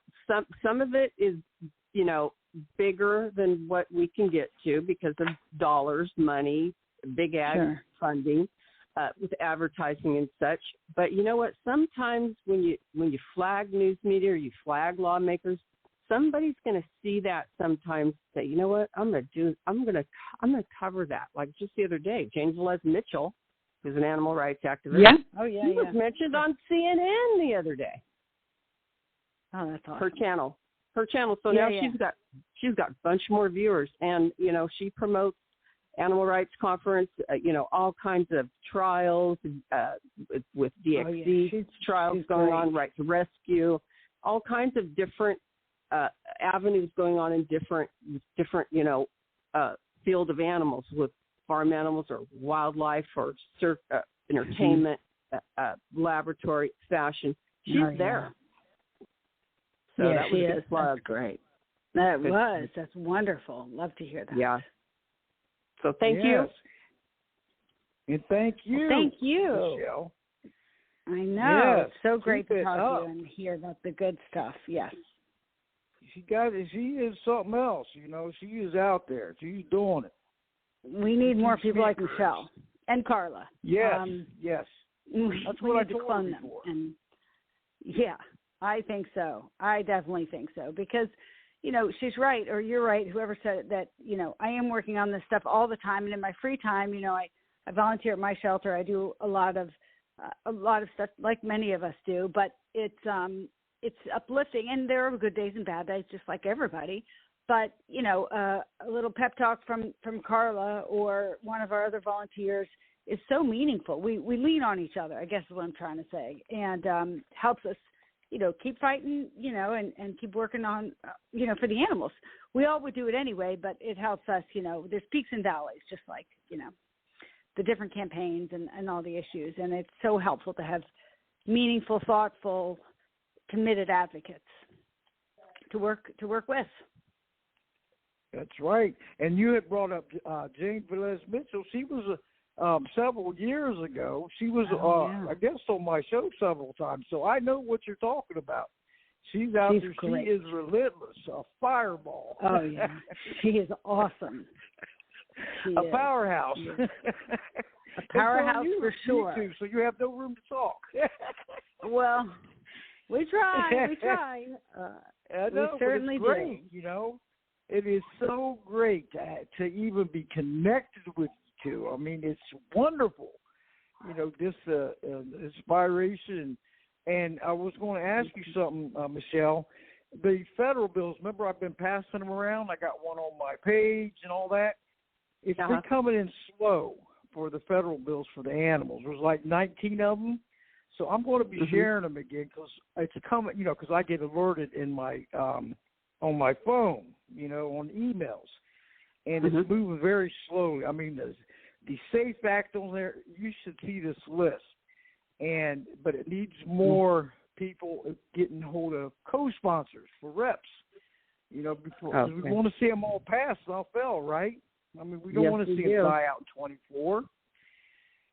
some of it is, bigger than what we can get to because of dollars, money, big ad funding, with advertising and such. But you know what? Sometimes when you flag news media or you flag lawmakers, somebody's going to see that sometimes. Say, you know what? I'm going to cover that. Like just the other day, James Les Mitchell, who's an animal rights activist. Yeah. Oh yeah. He was mentioned on CNN the other day. Oh, that's awesome. Her channel. So now she's got a bunch more viewers, and she promotes animal rights conference. All kinds of trials with DXD trials she's going on, right to rescue, all kinds of different avenues going on in different field of animals with farm animals or wildlife or entertainment, laboratory, fashion. She's there. So that she was is. That's great. That's wonderful. Love to hear that. Yeah. So thank you. And thank you. Thank you, Michelle. I know. Yes. It's so great to talk up. to you and hear about the good stuff. Yes. She is something else. She is out there. She's doing it. We need more people like Michelle and Carla. Yes. Yes. That's what I told them. And yeah, I think so. I definitely think so because, she's right, or you're right, whoever said it, that, I am working on this stuff all the time. And in my free time, I volunteer at my shelter. I do a lot of stuff like many of us do, but it's uplifting. And there are good days and bad days, just like everybody. But, a little pep talk from Carla or one of our other volunteers is so meaningful. We lean on each other, I guess is what I'm trying to say, and helps us, keep fighting, and keep working on, for the animals. We all would do it anyway, but it helps us, there's peaks and valleys, just like, the different campaigns and all the issues. And it's so helpful to have meaningful, thoughtful, committed advocates to work with. That's right. And you had brought up Jane Velez Mitchell. She was several years ago. She was, I guess, on my show several times. So I know what you're talking about. She's out there. Great. She is relentless, a fireball. Oh, yeah. She is awesome. A powerhouse. A powerhouse for sure. Too, so you have no room to talk. Well, we try. I know, we certainly but it's great, do. It is so great to even be connected with you two. I mean, it's wonderful, this inspiration. And I was going to ask you something, Michelle. The federal bills, remember I've been passing them around. I got one on my page and all that. It's been coming in slow for the federal bills for the animals. There's like 19 of them. So I'm going to be sharing them again because it's coming, because I get alerted in my on my phone, on emails. And it's moving very slowly. I mean, the SAFE Act on there, you should see this list. But it needs more people getting hold of co-sponsors for reps, before we want to see them all pass without fail, right? I mean, we don't want to see them die out in 24.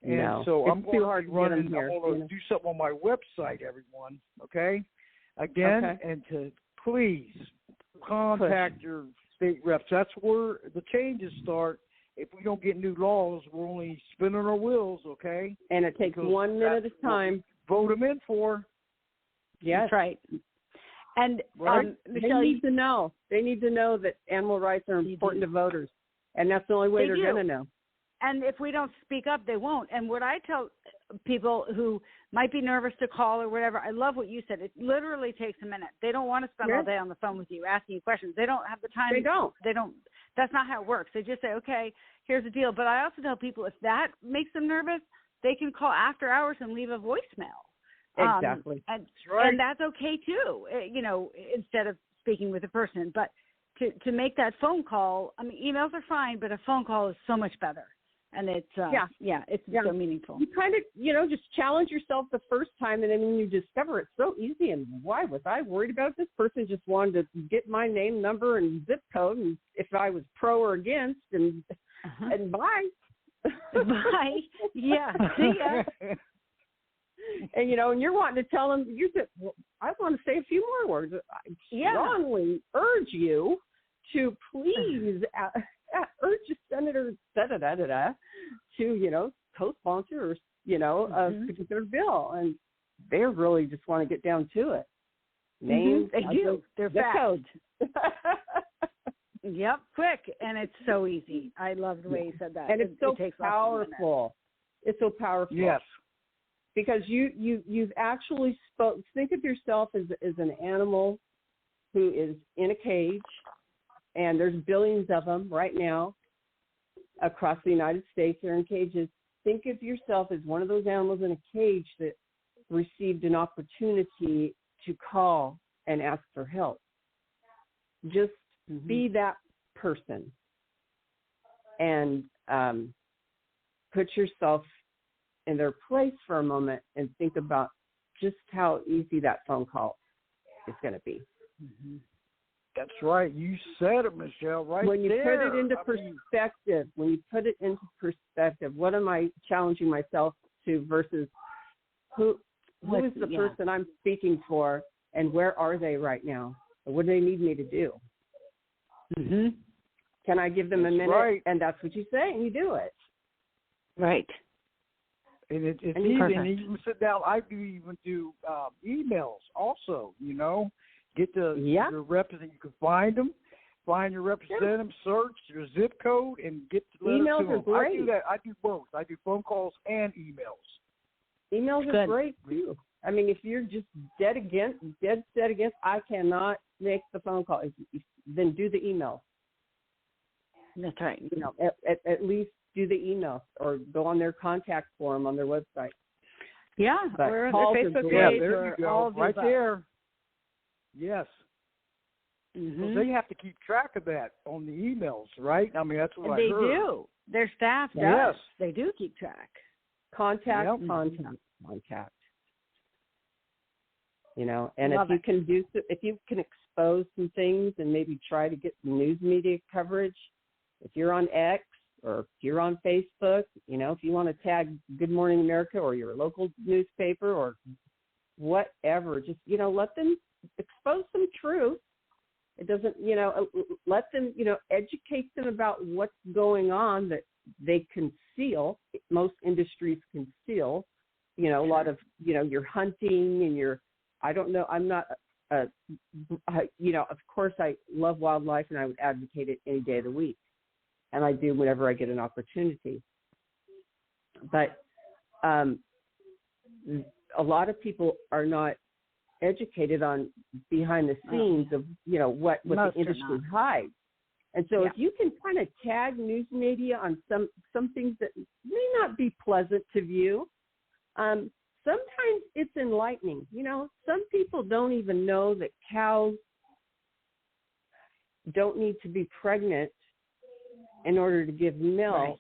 And so I'm going to be running, I'm going to do something on my website, everyone, okay? Again, and to please contact your state reps. That's where the changes start. If we don't get new laws, we're only spinning our wheels, okay? And it takes 1 minute at a time. Vote them in for. Yes. That's right. And Michelle, they need to know. They need to know that animal rights are important to voters. And that's the only way they're going to know. And if we don't speak up, they won't. And what I tell people who might be nervous to call or whatever, I love what you said. It literally takes a minute. They don't want to spend all day on the phone with you asking you questions. They don't have the time. They don't. That's not how it works. They just say, okay, here's the deal. But I also tell people if that makes them nervous, they can call after hours and leave a voicemail. Exactly. And that's okay too, instead of speaking with a person. But to make that phone call, I mean, emails are fine, but a phone call is so much better. And it's so meaningful. You kind of, just challenge yourself the first time, and then when you discover it's so easy, and why was I worried about this person just wanted to get my name, number, and zip code, and if I was pro or against, and bye. Bye. Yeah. See ya. And, and you're wanting to tell them, well, I want to say a few more words. I strongly urge you to please urge Senator to, co-sponsor, a particular bill. And they really just want to get down to it. Names, they do. They're fast. Code. Yep, quick, and it's so easy. I love the way you said that. And it's so takes powerful. It's so powerful. Yes. Because you've actually spoke. Think of yourself as an animal who is in a cage, and there's billions of them right now across the United States. They're in cages. Think of yourself as one of those animals in a cage that received an opportunity to call and ask for help. Just be that person and put yourself in their place for a moment and think about just how easy that phone call is going to be. That's right. You said it, Michelle, right when you there. Put it into perspective, when you put it into perspective, what am I challenging myself to versus who is the person I'm speaking for and where are they right now? What do they need me to do? Can I give them a minute? Right. And that's what you say, and you do it. Right. And it's easy. And you sit down. I even do emails also, Get your representative. You can find your representative, search your zip code, and get the letter emails to them. Are great. I do that. I do both. I do phone calls and emails. Emails are great, too. I mean, if you're just dead set against, I cannot make the phone call, then do the email. That's right. At least do the email or go on their contact form on their website. Yeah, but or their Facebook page there you go. All right there. Yes. Mm-hmm. So they have to keep track of that on the emails, right? I mean, that's what they I heard. They do. Their staff does. Yes. They do keep track. Contact. And if you can expose some things and maybe try to get some news media coverage, if you're on X or if you're on Facebook, if you want to tag Good Morning America or your local newspaper or whatever, just, let them expose some truth. It doesn't, let them, educate them about what's going on that they conceal. Most industries conceal, a lot of, your hunting and your, I don't know, I'm not, of course I love wildlife and I would advocate it any day of the week. And I do whenever I get an opportunity. But a lot of people are not educated on behind the scenes of, what the industry hides. And so if you can kind of tag news media on some things that may not be pleasant to view, sometimes it's enlightening. Some people don't even know that cows don't need to be pregnant in order to give milk. Right.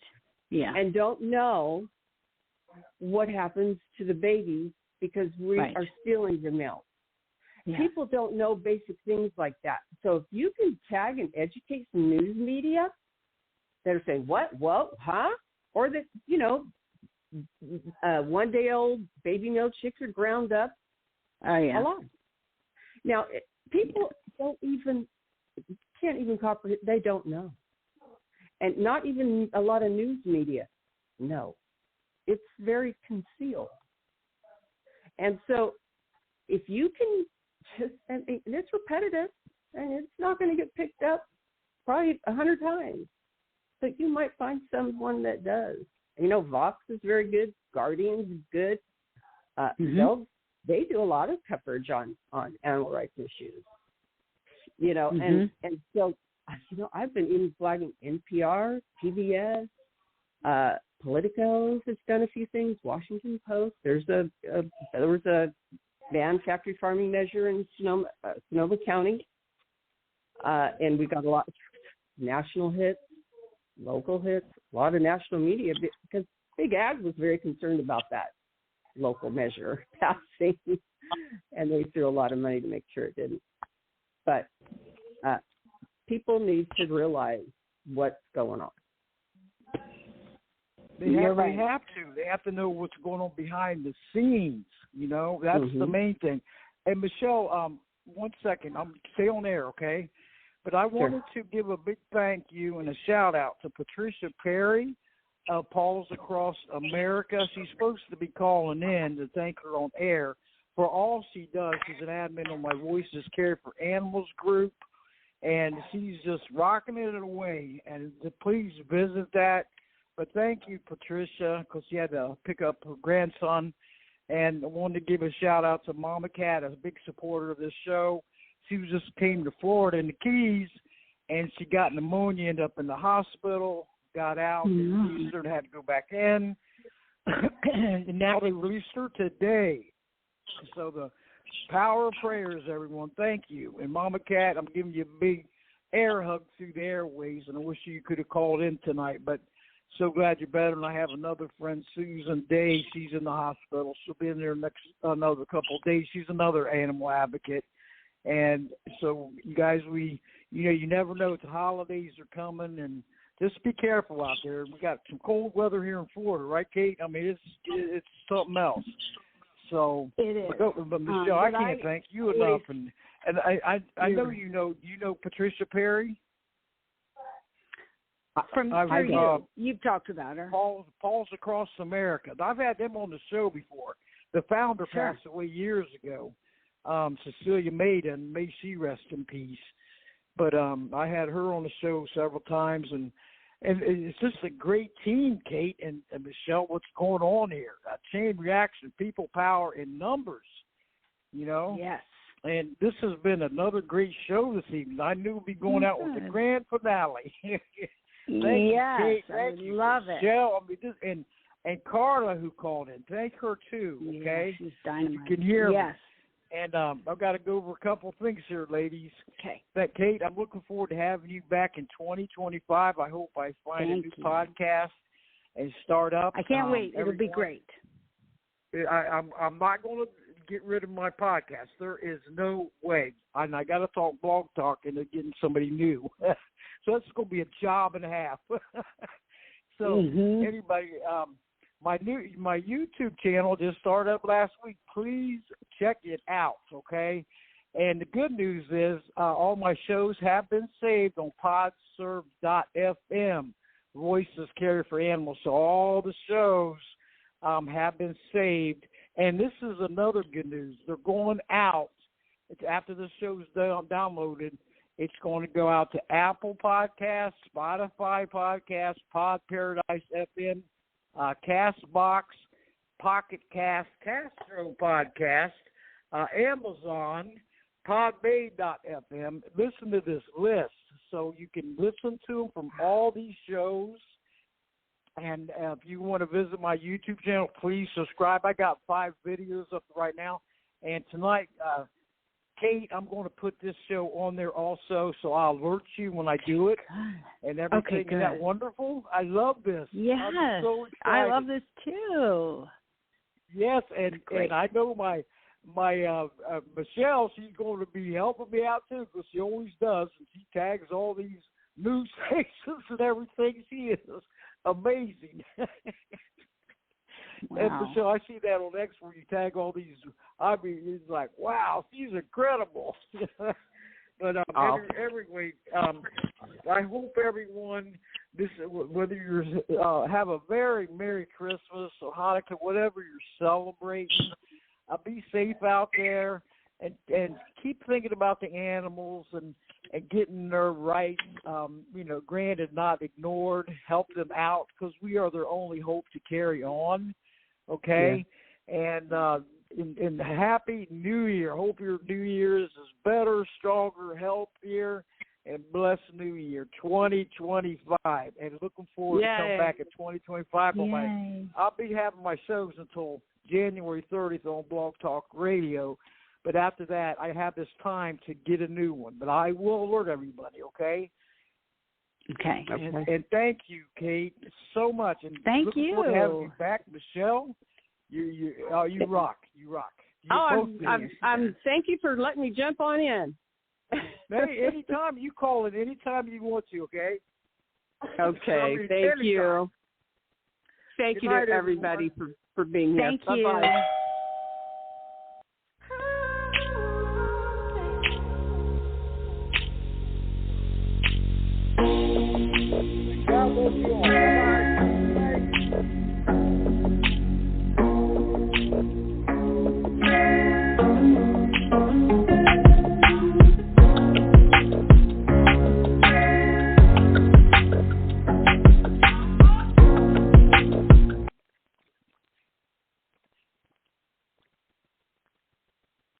Yeah. And don't know what happens to the babies because we are stealing the milk. Yeah. People don't know basic things like that. So if you can tag and educate some news media that are saying, what, huh? Or that, 1-day-old baby male chicks are ground up. Oh, yeah. Alive. Now, people can't even comprehend. They don't know. And not even a lot of news media know. It's very concealed. And so if you can just, and it's repetitive, and it's not going to get picked up probably 100 times, but you might find someone that does. Vox is very good. Guardian's good. They do a lot of coverage on animal rights issues. And so, I've been even flagging NPR, PBS, Politico has done a few things. Washington Post. There was a ban factory farming measure in Sonoma County, and we got a lot of national hits, local hits, a lot of national media because Big Ag was very concerned about that local measure passing, and they threw a lot of money to make sure it didn't. But people need to realize what's going on. They have to know what's going on behind the scenes. That's the main thing. And Michelle, 1 second, stay on air, okay? But I wanted to give a big thank you and a shout out to Patricia Perry, Paws Across America. She's supposed to be calling in to thank her on air for all she does. She's an admin on my Voices Care for Animals group, and she's just rocking it away. And please visit that. But thank you, Patricia, because she had to pick up her grandson. And I wanted to give a shout-out to Mama Cat, a big supporter of this show. She just came to Florida in the Keys, and she got pneumonia, ended up in the hospital, got out, and released her and had to go back in. And now they released her today. So the power of prayers, everyone. Thank you. And Mama Cat, I'm giving you a big air hug through the airways, and I wish you could have called in tonight, but so glad you're better. And I have another friend, Susan Day. She's in the hospital. She'll be in there another couple of days. She's another animal advocate. And so, you guys, you never know. The holidays are coming, and just be careful out there. We got some cold weather here in Florida, right, Kate? I mean, it's something else. So it is. But Michelle, I can't thank you enough. And I know you know Patricia Perry. You've talked about her. Paws Across America. I've had them on the show before. The founder passed away years ago. Cecilia Maiden, may she rest in peace. But I had her on the show several times, and it's just a great team, Kate and Michelle. What's going on here? Chain reaction, people power in numbers. Yes. And this has been another great show this evening. I knew we'd be going out with the grand finale. Thank you, Kate. Thank you, love Michelle. And Carla, who called in. Thank her too. Okay, she's dynamite. You can hear me. Yes. And I've got to go over a couple of things here, ladies. Okay. Kate, I'm looking forward to having you back in 2025. I hope I find a new podcast and start up. I can't wait. It'll be great. I'm not going to get rid of my podcast. There is no way. And I got to talk blog talk into getting somebody new. So that's going to be a job and a half. So anybody, my YouTube channel just started up last week. Please check it out, okay? And the good news is all my shows have been saved on podserve.fm, Voices Care for Animals. So all the shows have been saved. And this is another good news. They're going out. After the show's downloaded, it's going to go out to Apple Podcasts, Spotify Podcasts, Pod Paradise FM, CastBox, Pocket Cast, Castro Podcast, Amazon, Podbay.fm. Listen to this list so you can listen to them from all these shows. And if you want to visit my YouTube channel, please subscribe. I got 5 videos up right now. And tonight, Kate, I'm going to put this show on there also, so I'll alert you when I do it. And everything. Isn't that wonderful? I love this. Yes. I'm so excited. I love this too. Yes, and I know my Michelle, she's going to be helping me out too, because she always does, and she tags all these news stations and everything. She is amazing. Wow. And Michelle, I see that on X where you tag all these. I mean, it's like, wow, she's incredible. But anyway, I hope everyone, whether you have a very Merry Christmas or Hanukkah, whatever you're celebrating, be safe out there and keep thinking about the animals and getting their rights, granted, not ignored. Help them out, because we are their only hope to carry on. Okay, yeah. And Happy New Year. Hope your New Year's is better, stronger, healthier, and blessed New Year 2025. And looking forward to come back in 2025. I'll be having my shows until January 30th on Blog Talk Radio. But after that, I have this time to get a new one. But I will alert everybody, okay? Okay. And thank you, Kate, so much. And thank you. Looking forward to having you back, Michelle. You rock. You rock. I'm thank you for letting me jump on in. Hey, anytime you call it, anytime you want to, okay? Okay, thank you. thank you to everybody for being here. Thank you. Bye-bye. God bless you all.